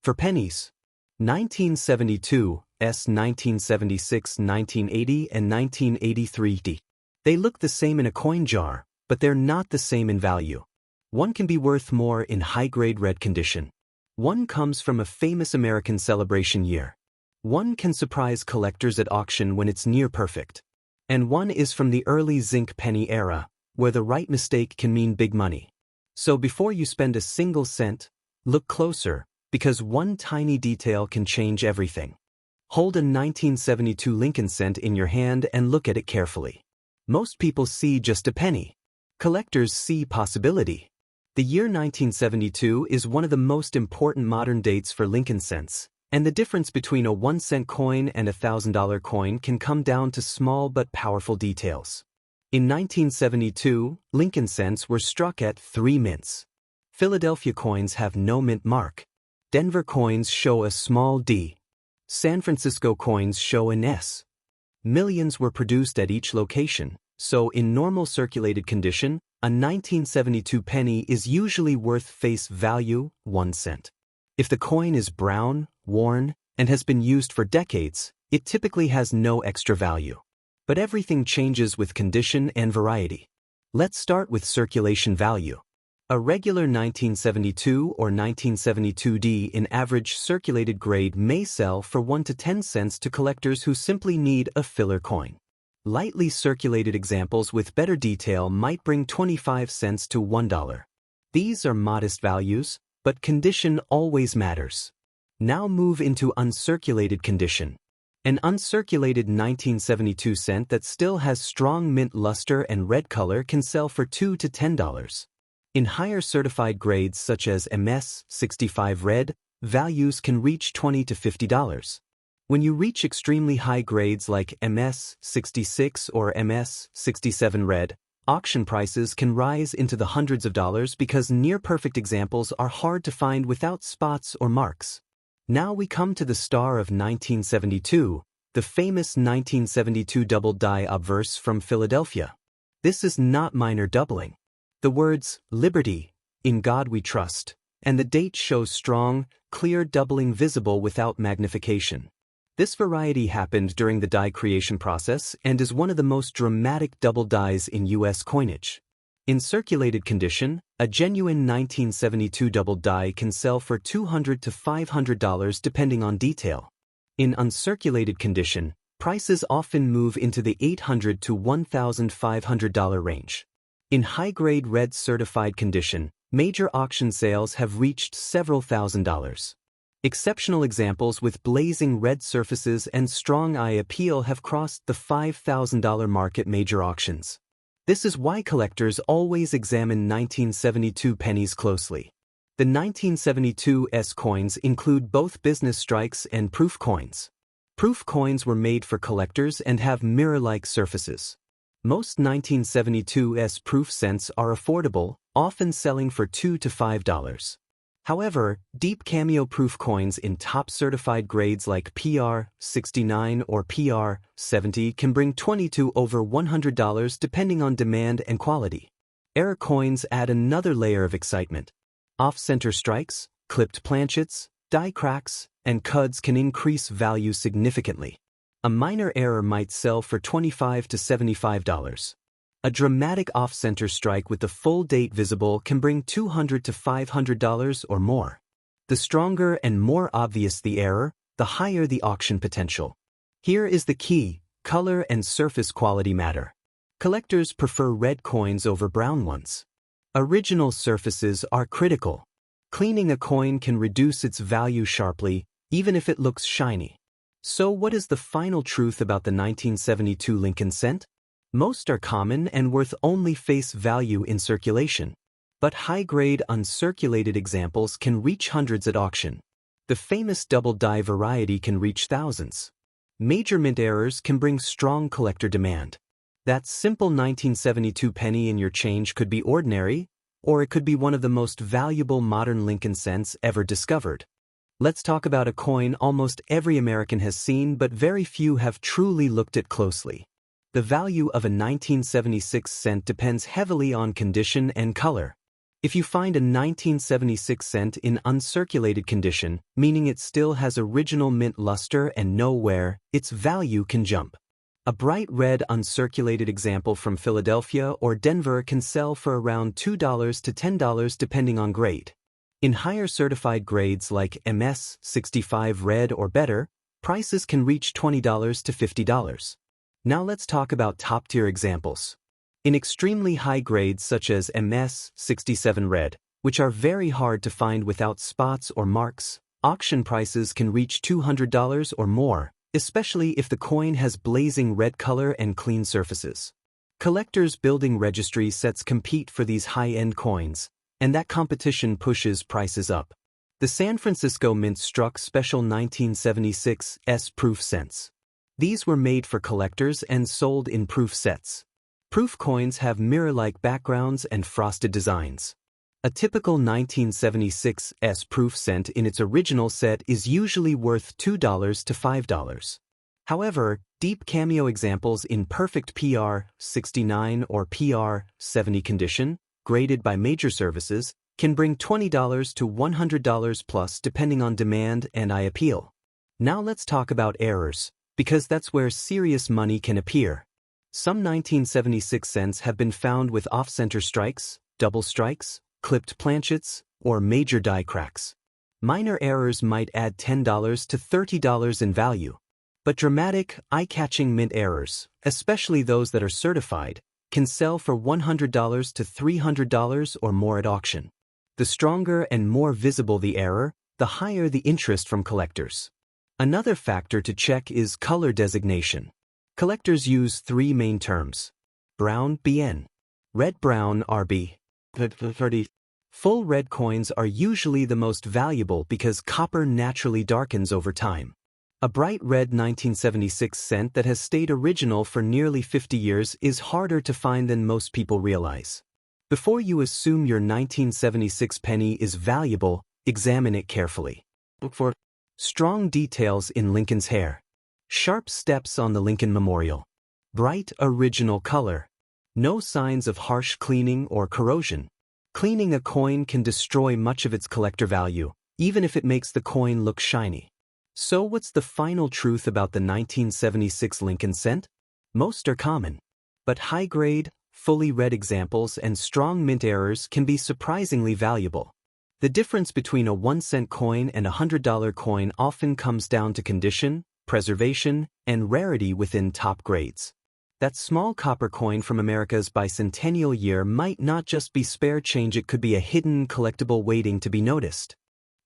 For pennies, 1972, 1976, 1980, and 1983. They look the same in a coin jar, but they're not the same in value. One can be worth more in high-grade red condition. One comes from a famous American celebration year. One can surprise collectors at auction when it's near perfect. And one is from the early zinc penny era, where the right mistake can mean big money. So before you spend a single cent, look closer, because one tiny detail can change everything. Hold a 1972 Lincoln cent in your hand and look at it carefully. Most people see just a penny. Collectors see possibility. The year 1972 is one of the most important modern dates for Lincoln cents, and the difference between a 1-cent coin and a $1,000 coin can come down to small but powerful details. In 1972, Lincoln cents were struck at 3 mints. Philadelphia coins have no mint mark. Denver coins show a small D. San Francisco coins show an S. Millions were produced at each location, so in normal circulated condition, a 1972 penny is usually worth face value 1 cent. If the coin is brown, worn, and has been used for decades, it typically has no extra value. But everything changes with condition and variety. Let's start with circulation value. A regular 1972 or 1972D in average circulated grade may sell for 1 to 10 cents to collectors who simply need a filler coin. Lightly circulated examples with better detail might bring 25 cents to $1. These are modest values, but condition always matters. Now move into uncirculated condition. An uncirculated 1972 cent that still has strong mint luster and red color can sell for $2 to $10. In higher certified grades such as MS 65 red, values can reach $20 to $50. When you reach extremely high grades like MS 66 or MS 67 red, auction prices can rise into the hundreds of dollars because near-perfect examples are hard to find without spots or marks. Now we come to the star of 1972, the famous 1972 double die obverse from Philadelphia. This is not minor doubling. The words, "Liberty, in God we trust," and the date shows strong, clear doubling visible without magnification. This variety happened during the die creation process and is one of the most dramatic double dies in U.S. coinage. In circulated condition, a genuine 1972 double die can sell for $200 to $500 depending on detail. In uncirculated condition, prices often move into the $800 to $1,500 range. In high-grade red certified condition, major auction sales have reached several $1,000s. Exceptional examples with blazing red surfaces and strong eye appeal have crossed the $5,000 mark at major auctions. This is why collectors always examine 1972 pennies closely. The 1972 S coins include both business strikes and proof coins. Proof coins were made for collectors and have mirror-like surfaces. Most 1972 S proof cents are affordable, often selling for $2 to $5. However, deep cameo proof coins in top certified grades like PR 69 or PR 70 can bring $20 to over $100 depending on demand and quality. Error coins add another layer of excitement. Off-center strikes, clipped planchets, die cracks, and cuds can increase value significantly. A minor error might sell for $25 to $75. A dramatic off-center strike with the full date visible can bring $200 to $500 or more. The stronger and more obvious the error, the higher the auction potential. Here is the key: color and surface quality matter. Collectors prefer red coins over brown ones. Original surfaces are critical. Cleaning a coin can reduce its value sharply, even if it looks shiny. So what is the final truth about the 1972 Lincoln cent? Most are common and worth only face value in circulation. But high-grade uncirculated examples can reach hundreds at auction. The famous double die variety can reach thousands. Major mint errors can bring strong collector demand. That simple 1972 penny in your change could be ordinary, or it could be one of the most valuable modern Lincoln cents ever discovered. Let's talk about a coin almost every American has seen but very few have truly looked at closely. The value of a 1976 cent depends heavily on condition and color. If you find a 1976 cent in uncirculated condition, meaning it still has original mint luster and no wear, its value can jump. A bright red uncirculated example from Philadelphia or Denver can sell for around $2 to $10 depending on grade. In higher certified grades like MS 65 red or better, prices can reach $20 to $50. Now let's talk about top-tier examples. In extremely high grades such as MS 67 red, which are very hard to find without spots or marks, auction prices can reach $200 or more, especially if the coin has blazing red color and clean surfaces. Collectors' building registry sets compete for these high-end coins, and that competition pushes prices up. The San Francisco Mint struck special 1976 S-proof cents. These were made for collectors and sold in proof sets. Proof coins have mirror-like backgrounds and frosted designs. A typical 1976 S-proof cent in its original set is usually worth $2 to $5. However, deep cameo examples in perfect PR 69 or PR 70 condition, graded by major services, can bring $20 to $100 plus depending on demand and eye appeal. Now let's talk about errors, because that's where serious money can appear. Some 1976 cents have been found with off-center strikes, double strikes, clipped planchets, or major die cracks. Minor errors might add $10 to $30 in value. But dramatic, eye-catching mint errors, especially those that are certified, can sell for $100 to $300 or more at auction. The stronger and more visible the error, the higher the interest from collectors. Another factor to check is color designation. Collectors use three main terms: brown BN, red-brown RB. Full red coins are usually the most valuable because copper naturally darkens over time. A bright red 1976 cent that has stayed original for nearly 50 years is harder to find than most people realize. Before you assume your 1976 penny is valuable, examine it carefully. Look for strong details in Lincoln's hair. Sharp steps on the Lincoln Memorial. Bright original color. No signs of harsh cleaning or corrosion. Cleaning a coin can destroy much of its collector value, even if it makes the coin look shiny. So what's the final truth about the 1976 Lincoln cent? Most are common. But high-grade, fully red examples and strong mint errors can be surprisingly valuable. The difference between a 1-cent coin and a $100 coin often comes down to condition, preservation, and rarity within top grades. That small copper coin from America's bicentennial year might not just be spare change, it could be a hidden collectible waiting to be noticed.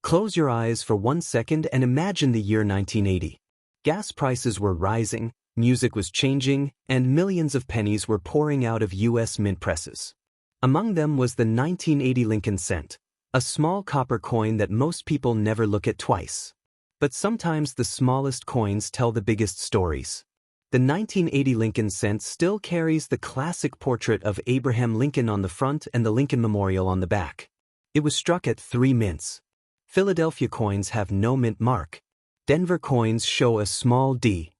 Close your eyes for 1 second and imagine the year 1980. Gas prices were rising, music was changing, and millions of pennies were pouring out of U.S. mint presses. Among them was the 1980 Lincoln cent, a small copper coin that most people never look at twice. But sometimes the smallest coins tell the biggest stories. The 1980 Lincoln cent still carries the classic portrait of Abraham Lincoln on the front and the Lincoln Memorial on the back. It was struck at 3 mints. Philadelphia coins have no mint mark. Denver coins show a small D.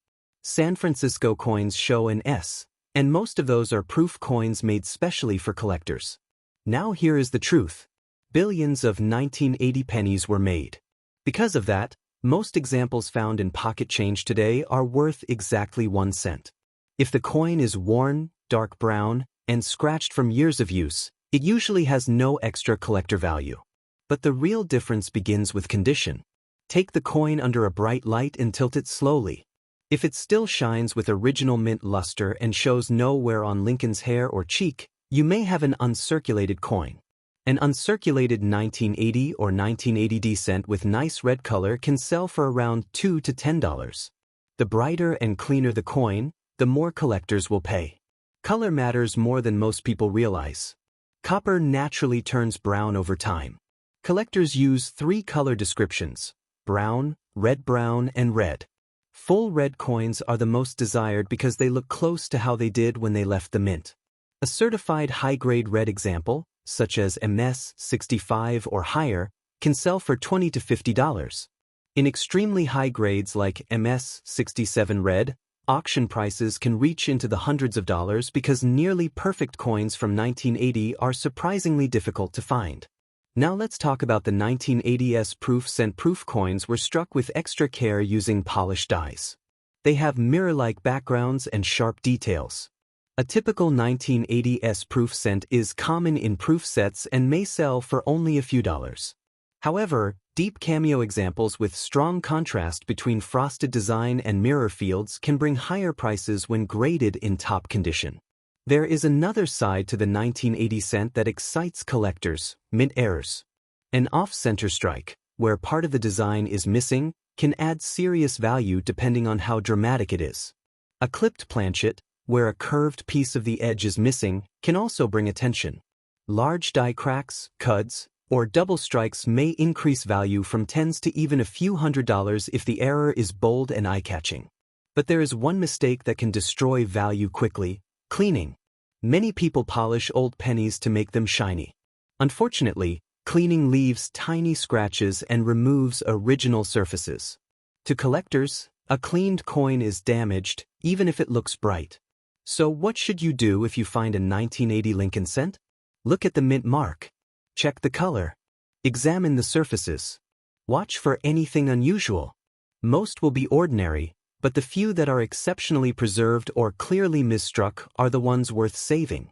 San Francisco coins show an S, and most of those are proof coins made specially for collectors. Now here is the truth. Billions of 1980 pennies were made. Because of that, most examples found in pocket change today are worth exactly 1 cent. If the coin is worn, dark brown, and scratched from years of use, it usually has no extra collector value. But the real difference begins with condition. Take the coin under a bright light and tilt it slowly. If it still shines with original mint luster and shows no wear on Lincoln's hair or cheek, you may have an uncirculated coin. An uncirculated 1980 or 1980D cent with nice red color can sell for around $2 to $10. The brighter and cleaner the coin, the more collectors will pay. Color matters more than most people realize. Copper naturally turns brown over time. Collectors use 3 color descriptions: brown, red-brown, and red. Full red coins are the most desired because they look close to how they did when they left the mint. A certified high-grade red example, such as MS 65 or higher, can sell for $20 to $50. In extremely high grades like MS 67 red, auction prices can reach into the hundreds of dollars because nearly perfect coins from 1980 are surprisingly difficult to find. Now let's talk about the 1980s proof-cent proof coins were struck with extra care using polished dies. They have mirror-like backgrounds and sharp details. A typical 1980s proof cent is common in proof sets and may sell for only a few dollars. However, deep cameo examples with strong contrast between frosted design and mirror fields can bring higher prices when graded in top condition. There is another side to the 1980 cent that excites collectors: mint errors. An off-center strike, where part of the design is missing, can add serious value depending on how dramatic it is. A clipped planchet, where a curved piece of the edge is missing, can also bring attention. Large die cracks, cuds, or double strikes may increase value from tens to even a few $100s if the error is bold and eye-catching. But there is one mistake that can destroy value quickly: cleaning. Many people polish old pennies to make them shiny. Unfortunately, cleaning leaves tiny scratches and removes original surfaces. To collectors, a cleaned coin is damaged, even if it looks bright. So what should you do if you find a 1980 Lincoln cent? Look at the mint mark. Check the color. Examine the surfaces. Watch for anything unusual. Most will be ordinary, but the few that are exceptionally preserved or clearly misstruck are the ones worth saving.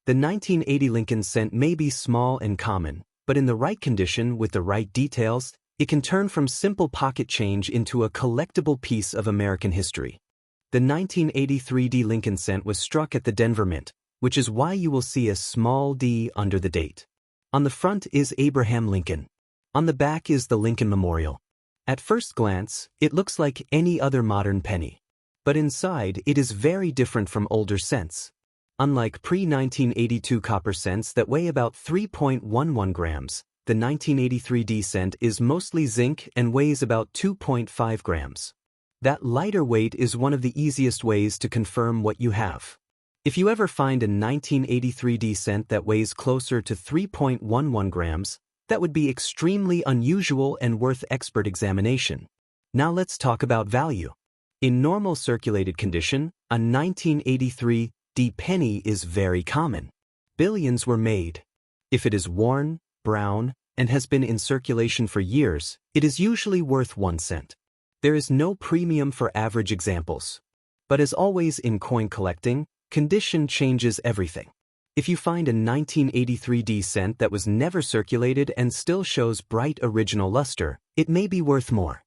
The 1980 Lincoln cent may be small and common, but in the right condition with the right details, it can turn from simple pocket change into a collectible piece of American history. The 1983 Lincoln cent was struck at the Denver Mint, which is why you will see a small d under the date. On the front is Abraham Lincoln. On the back is the Lincoln Memorial. At first glance, it looks like any other modern penny. But inside, it is very different from older cents. Unlike pre-1982 copper cents that weigh about 3.11 grams, the 1983 cent is mostly zinc and weighs about 2.5 grams. That lighter weight is one of the easiest ways to confirm what you have. If you ever find a 1983 cent that weighs closer to 3.11 grams, that would be extremely unusual and worth expert examination. Now let's talk about value. In normal circulated condition, a 1983 penny is very common. Billions were made. If it is worn, brown, and has been in circulation for years, it is usually worth 1 cent. There is no premium for average examples. But as always in coin collecting, condition changes everything. If you find a 1983 cent that was never circulated and still shows bright original luster, it may be worth more.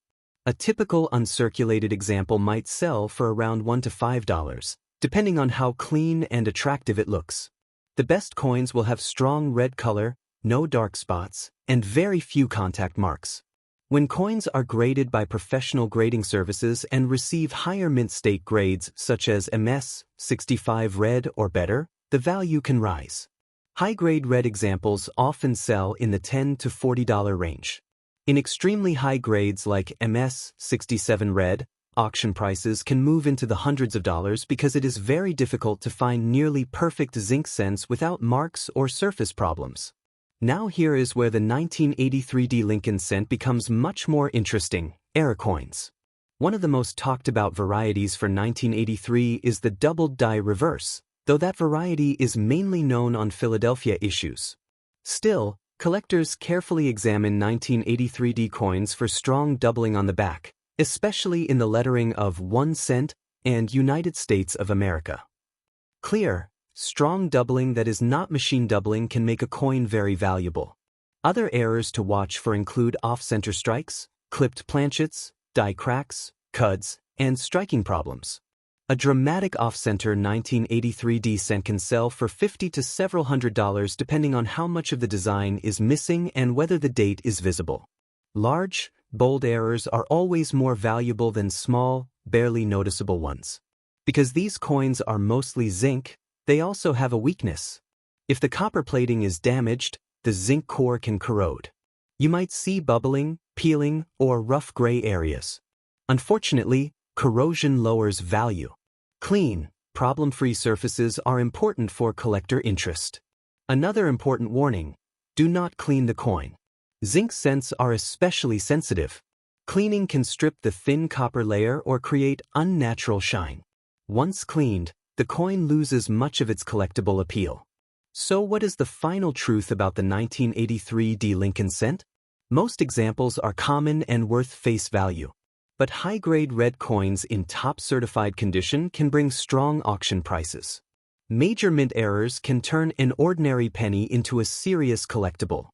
A typical uncirculated example might sell for around $1 to $5, depending on how clean and attractive it looks. The best coins will have strong red color, no dark spots, and very few contact marks. When coins are graded by professional grading services and receive higher mint state grades such as MS, 65 red or better, the value can rise. High-grade red examples often sell in the $10 to $40 range. In extremely high grades like MS, 67 red, auction prices can move into the hundreds of dollars because it is very difficult to find nearly perfect zinc cents without marks or surface problems. Now here is where the 1983 Lincoln cent becomes much more interesting: error coins. One of the most talked about varieties for 1983 is the doubled die reverse, though that variety is mainly known on Philadelphia issues. Still, collectors carefully examine 1983 coins for strong doubling on the back, especially in the lettering of 1 cent and United States of America. Clear, strong doubling that is not machine doubling can make a coin very valuable. Other errors to watch for include off-center strikes, clipped planchets, die cracks, cuds, and striking problems. A dramatic off-center 1983 cent can sell for $50 to several $100 depending on how much of the design is missing and whether the date is visible. Large, bold errors are always more valuable than small, barely noticeable ones. Because these coins are mostly zinc, they also have a weakness. If the copper plating is damaged, the zinc core can corrode. You might see bubbling, peeling, or rough gray areas. Unfortunately, corrosion lowers value. Clean, problem-free surfaces are important for collector interest. Another important warning: do not clean the coin. Zinc cents are especially sensitive. Cleaning can strip the thin copper layer or create unnatural shine. Once cleaned, the coin loses much of its collectible appeal. So what is the final truth about the 1983 Lincoln cent? Most examples are common and worth face value. But high-grade red coins in top certified condition can bring strong auction prices. Major mint errors can turn an ordinary penny into a serious collectible.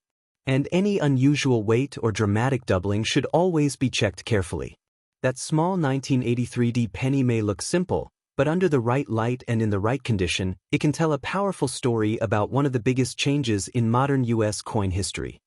And any unusual weight or dramatic doubling should always be checked carefully. That small 1983 penny may look simple, but under the right light and in the right condition, it can tell a powerful story about one of the biggest changes in modern U.S. coin history.